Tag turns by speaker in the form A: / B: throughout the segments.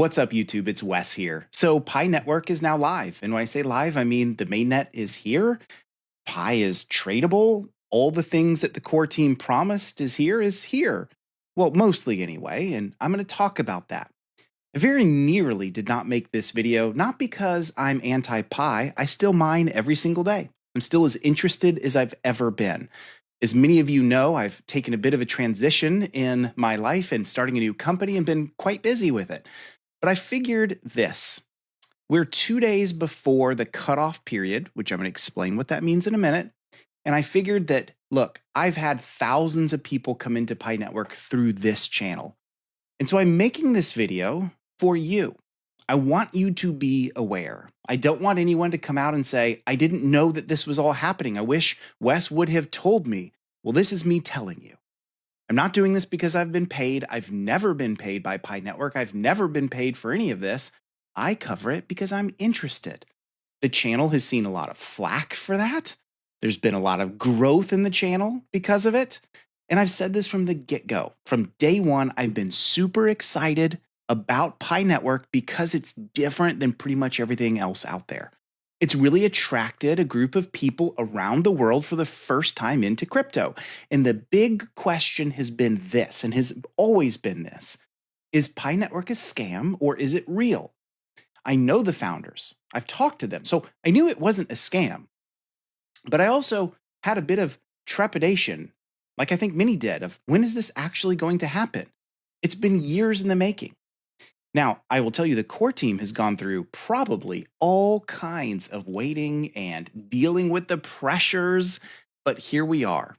A: What's up, YouTube? It's Wes here. So Pi Network is now live. And when I say live, I mean the mainnet is here. Pi is tradable. All the things that the core team promised is here. Well, mostly anyway, and I'm going to talk about that. I very nearly did not make this video, not because I'm anti-Pi. I still mine every single day. I'm still as interested as I've ever been. As many of you know, I've taken a bit of a transition in my life and starting a new company and been quite busy with it. But I figured this. We're 2 days before the cutoff period, which I'm going to explain what that means in a minute. And I figured that, look, I've had thousands of people come into Pi Network through this channel. And so I'm making this video for you. I want you to be aware. I don't want anyone to come out and say, I didn't know that this was all happening. I wish Wes would have told me. Well, this is me telling you. I'm not doing this because I've been paid. I've never been paid by Pi Network. I've never been paid for any of this. I cover it because I'm interested. The channel has seen a lot of flack for that. There's been a lot of growth in the channel because of it. And I've said this from the get-go. From day one, I've been super excited about Pi Network because it's different than pretty much everything else out there. It's really attracted a group of people around the world for the first time into crypto. And the big question has been this, and has always been this: is Pi Network a scam or is it real? I know the founders. I've talked to them. So I knew it wasn't a scam. But I also had a bit of trepidation, like I think many did, of when is this actually going to happen? It's been years in the making. Now, I will tell you the core team has gone through probably all kinds of waiting and dealing with the pressures, but here we are.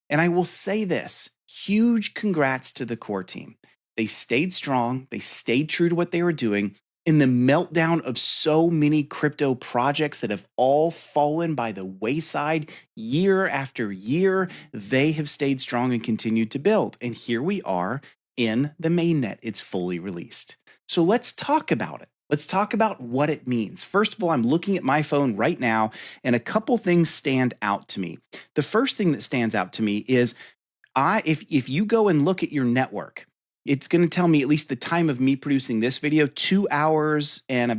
A: And I will say this, huge congrats to the core team. They stayed strong, they stayed true to what they were doing in the meltdown of so many crypto projects that have all fallen by the wayside year after year. They have stayed strong and continued to build. And here we are in the mainnet. It's fully released. So let's talk about it. Let's talk about what it means. First of all, I'm looking at my phone right now, and a couple things stand out to me. The first thing that stands out to me is if you go and look at your network, it's going to tell me at least the time of me producing this video, 2 hours and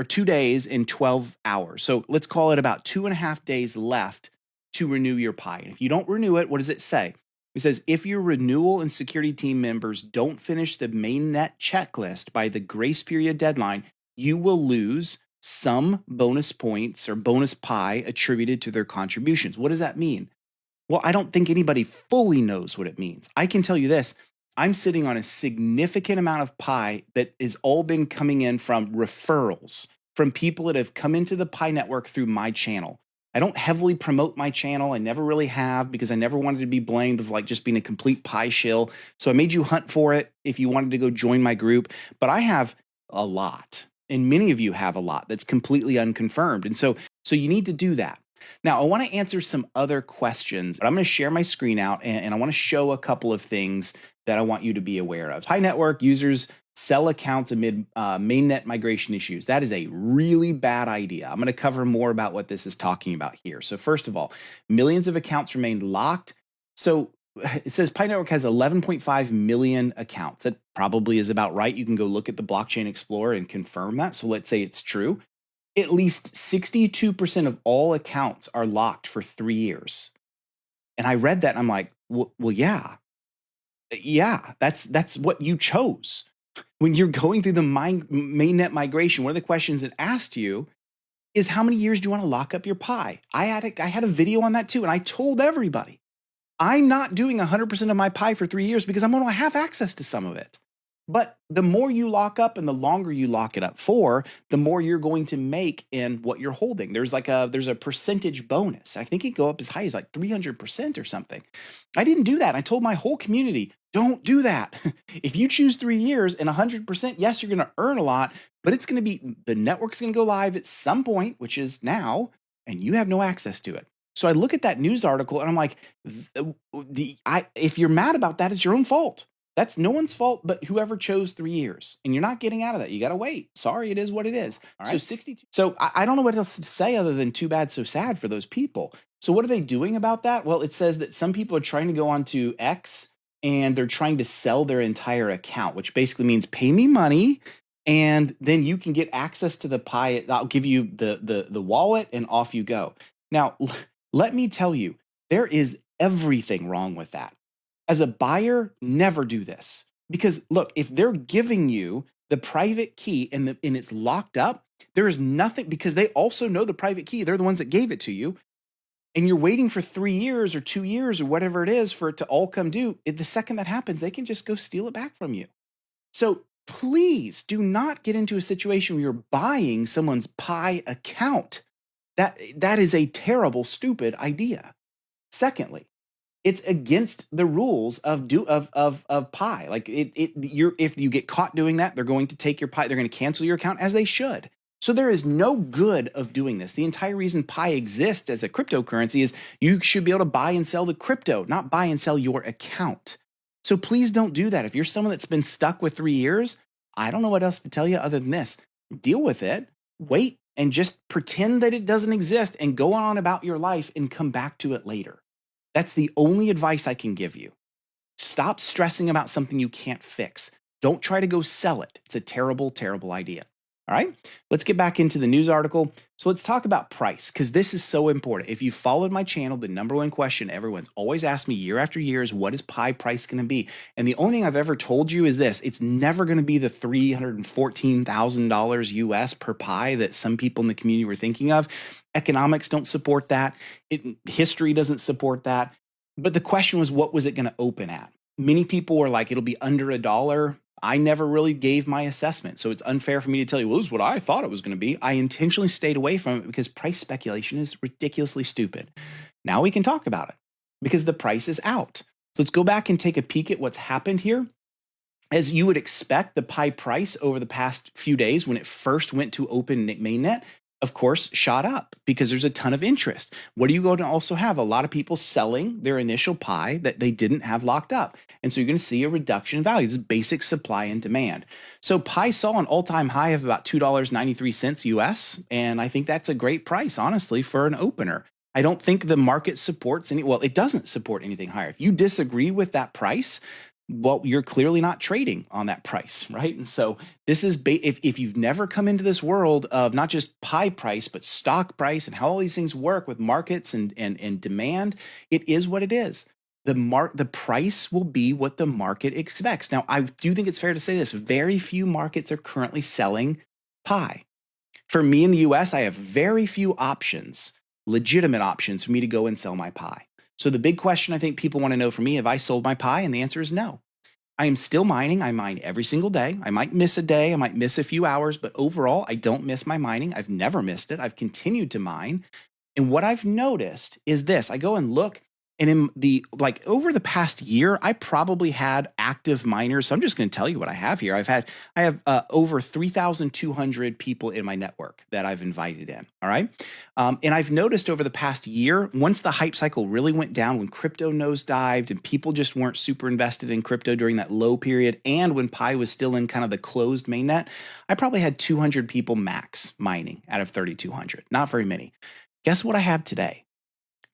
A: 2 days and 12 hours. So let's call it about 2.5 days left to renew your Pi. And if you don't renew it, what does it say? It says, if your renewal and security team members don't finish the mainnet checklist by the grace period deadline, you will lose some bonus points or bonus Pi attributed to their contributions. What does that mean? Well, I don't think anybody fully knows what it means. I can tell you this. I'm sitting on a significant amount of Pi that has all been coming in from referrals, from people that have come into the Pi Network through my channel. I don't heavily promote my channel. I never really have, because I never wanted to be blamed of like just being a complete Pi shill. So I made you hunt for it if you wanted to go join my group. But I have a lot, and many of you have a lot that's completely unconfirmed. And so you need to do that. Now, I want to answer some other questions, but I'm going to share my screen out and I want to show a couple of things that I want you to be aware of. Pi Network users sell accounts amid mainnet migration issues. That is a really bad idea. I'm going to cover more about what this is talking about here. So first of all, millions of accounts remain locked. So it says Pi Network has 11.5 million accounts. That probably is about right. You can go look at the Blockchain Explorer and confirm that. So let's say it's true. At least 62% of all accounts are locked for 3 years. And I read that and I'm like, well, yeah, that's what you chose. When you're going through the mainnet migration, one of the questions it asked you is, how many years do you want to lock up your Pi? I had a video on that too, and I told everybody, I'm not doing 100% of my Pi for 3 years because I'm going to have access to some of it. But the more you lock up and the longer you lock it up for, the more you're going to make in what you're holding. There's a percentage bonus. I think it go up as high as like 300% or something. I didn't do that. I told my whole community, don't do that. If you choose 3 years and 100%, yes, you're going to earn a lot, but it's going to be, the network's going to go live at some point, which is now, and you have no access to it. So I look at that news article and I'm like, if you're mad about that, it's your own fault. That's no one's fault but whoever chose 3 years. And you're not getting out of that. You got to wait. Sorry, it is what it is. All right. So 62. So I don't know what else to say other than too bad, so sad for those people. So what are they doing about that? Well, it says that some people are trying to go onto X and they're trying to sell their entire account, which basically means pay me money and then you can get access to the Pi. I'll give you the wallet, and off you go. Now, let me tell you, there is everything wrong with that. As a buyer, never do this. Because look, if they're giving you the private key and it's locked up, there is nothing, because they also know the private key. They're the ones that gave it to you. And you're waiting for 3 years or 2 years or whatever it is for it to all come due. The second that happens, they can just go steal it back from you. So please do not get into a situation where you're buying someone's Pi account. That is a terrible, stupid idea. Secondly, it's against the rules of Pi. Like if you get caught doing that, they're going to take your Pi. They're going to cancel your account, as they should. So there is no good of doing this. The entire reason Pi exists as a cryptocurrency is you should be able to buy and sell the crypto, not buy and sell your account. So please don't do that. If you're someone that's been stuck with 3 years, I don't know what else to tell you other than this. Deal with it, wait, and just pretend that it doesn't exist and go on about your life and come back to it later. That's the only advice I can give you. Stop stressing about something you can't fix. Don't try to go sell it. It's a terrible, terrible idea. All right, let's get back into the news article. So let's talk about price, because this is so important. If you followed my channel, the number one question everyone's always asked me year after year is, what is Pi price going to be? And the only thing I've ever told you is this: it's never going to be the $314,000 US per Pi that some people in the community were thinking of. Economics don't support that. History doesn't support that. But the question was, what was it going to open at? Many people were like, it'll be under $1. I never really gave my assessment. So it's unfair for me to tell you, well, this is what I thought it was going to be. I intentionally stayed away from it because price speculation is ridiculously stupid. Now we can talk about it because the price is out. So let's go back and take a peek at what's happened here. As you would expect, the Pi price over the past few days, when it first went to open Mainnet, of course, shot up because there's a ton of interest. What are you going to also have? A lot of people selling their initial Pi that they didn't have locked up. And so you're going to see a reduction in value. This is basic supply and demand. So Pi saw an all-time high of about $2.93 US. And I think that's a great price, honestly, for an opener. I don't think the market supports well, it doesn't support anything higher. If you disagree with that price, well, you're clearly not trading on that price, right? And so this is, if you've never come into this world of not just Pi price, but stock price and how all these things work with markets and demand, it is what it is. The price will be what the market expects. Now, I do think it's fair to say this: very few markets are currently selling Pi. For me in the US, I have very few options, legitimate options for me to go and sell my Pi. So the big question I think people want to know from me, have I sold my Pi? And the answer is no. I am still mining. I mine every single day. I might miss a day. I might miss a few hours, but overall, I don't miss my mining. I've never missed it. I've continued to mine. And what I've noticed is this: I go and look, and in over the past year, I probably had active miners. So I'm just going to tell you what I have here. I have over 3,200 people in my network that I've invited in. All right. And I've noticed over the past year, once the hype cycle really went down, when crypto nosedived and people just weren't super invested in crypto during that low period, and when Pi was still in kind of the closed mainnet, I probably had 200 people max mining out of 3,200. Not very many. Guess what I have today?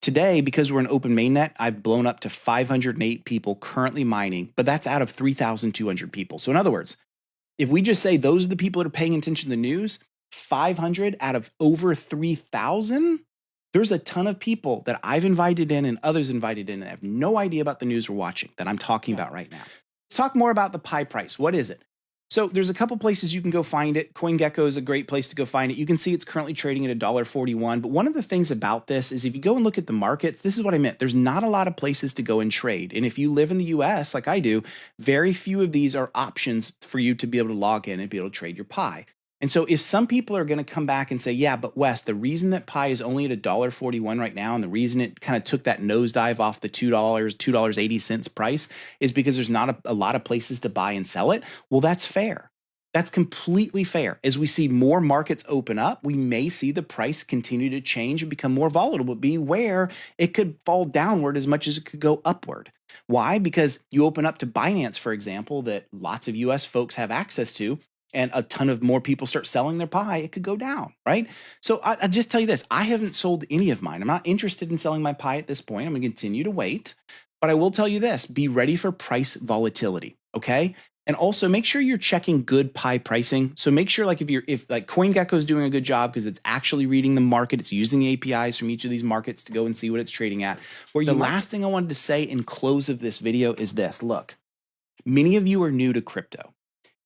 A: Today, because we're an open mainnet, I've blown up to 508 people currently mining, but that's out of 3,200 people. So in other words, if we just say those are the people that are paying attention to the news, 500 out of over 3,000, there's a ton of people that I've invited in and others invited in that have no idea about the news we're watching that I'm talking about right now. Let's talk more about the Pi price. What is it? So there's a couple places you can go find it. CoinGecko is a great place to go find it. You can see it's currently trading at $1.41. But one of the things about this is if you go and look at the markets, this is what I meant. There's not a lot of places to go and trade. And if you live in the US like I do, very few of these are options for you to be able to log in and be able to trade your Pi. And so if some people are going to come back and say, yeah, but Wes, the reason that Pi is only at $1.41 right now, and the reason it kind of took that nosedive off the $2.80 price is because there's not a lot of places to buy and sell it. Well, that's fair. That's completely fair. As we see more markets open up, we may see the price continue to change and become more volatile, but beware, it could fall downward as much as it could go upward. Why? Because you open up to Binance, for example, that lots of US folks have access to, and a ton of more people start selling their Pi, it could go down, right? So I just tell you this: I haven't sold any of mine. I'm not interested in selling my Pi at this point. I'm going to continue to wait. But I will tell you this: be ready for price volatility, okay? And also make sure you're checking good Pi pricing. So make sure like if like CoinGecko is doing a good job because it's actually reading the market, it's using the APIs from each of these markets to go and see what it's trading at. The last thing I wanted to say in close of this video is this. Look, many of you are new to crypto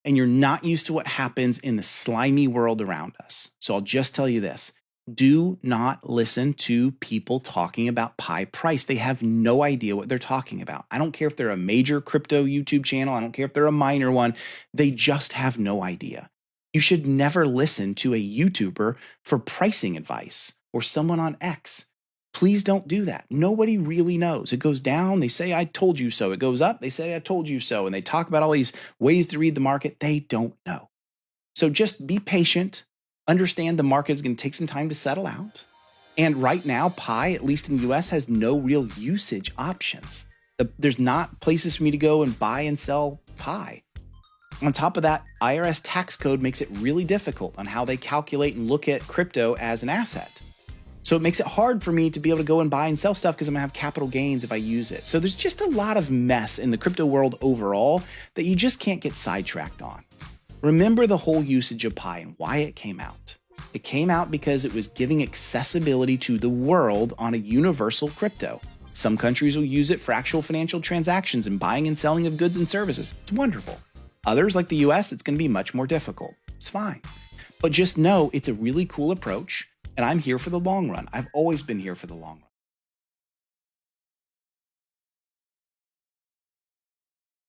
A: and you're not used to what happens in the slimy world around us. So I'll just tell you this. Do not listen to people talking about Pi price. They have no idea what they're talking about. I don't care if they're a major crypto YouTube channel. I don't care if they're a minor one. They just have no idea. You should never listen to a YouTuber for pricing advice or someone on X. Please don't do that. Nobody really knows. It goes down. They say, I told you so. It goes up. They say, I told you so. And they talk about all these ways to read the market. They don't know. So just be patient. Understand the market is going to take some time to settle out. And right now, Pi, at least in the US, has no real usage options. There's not places for me to go and buy and sell Pi. On top of that, IRS tax code makes it really difficult on how they calculate and look at crypto as an asset. So it makes it hard for me to be able to go and buy and sell stuff because I'm going to have capital gains if I use it. So there's just a lot of mess in the crypto world overall that you just can't get sidetracked on. Remember the whole usage of Pi and why it came out. It came out because it was giving accessibility to the world on a universal crypto. Some countries will use it for actual financial transactions and buying and selling of goods and services. It's wonderful. Others, like the US, it's going to be much more difficult. It's fine. But just know it's a really cool approach, and I'm here for the long run. I've always been here for the long run.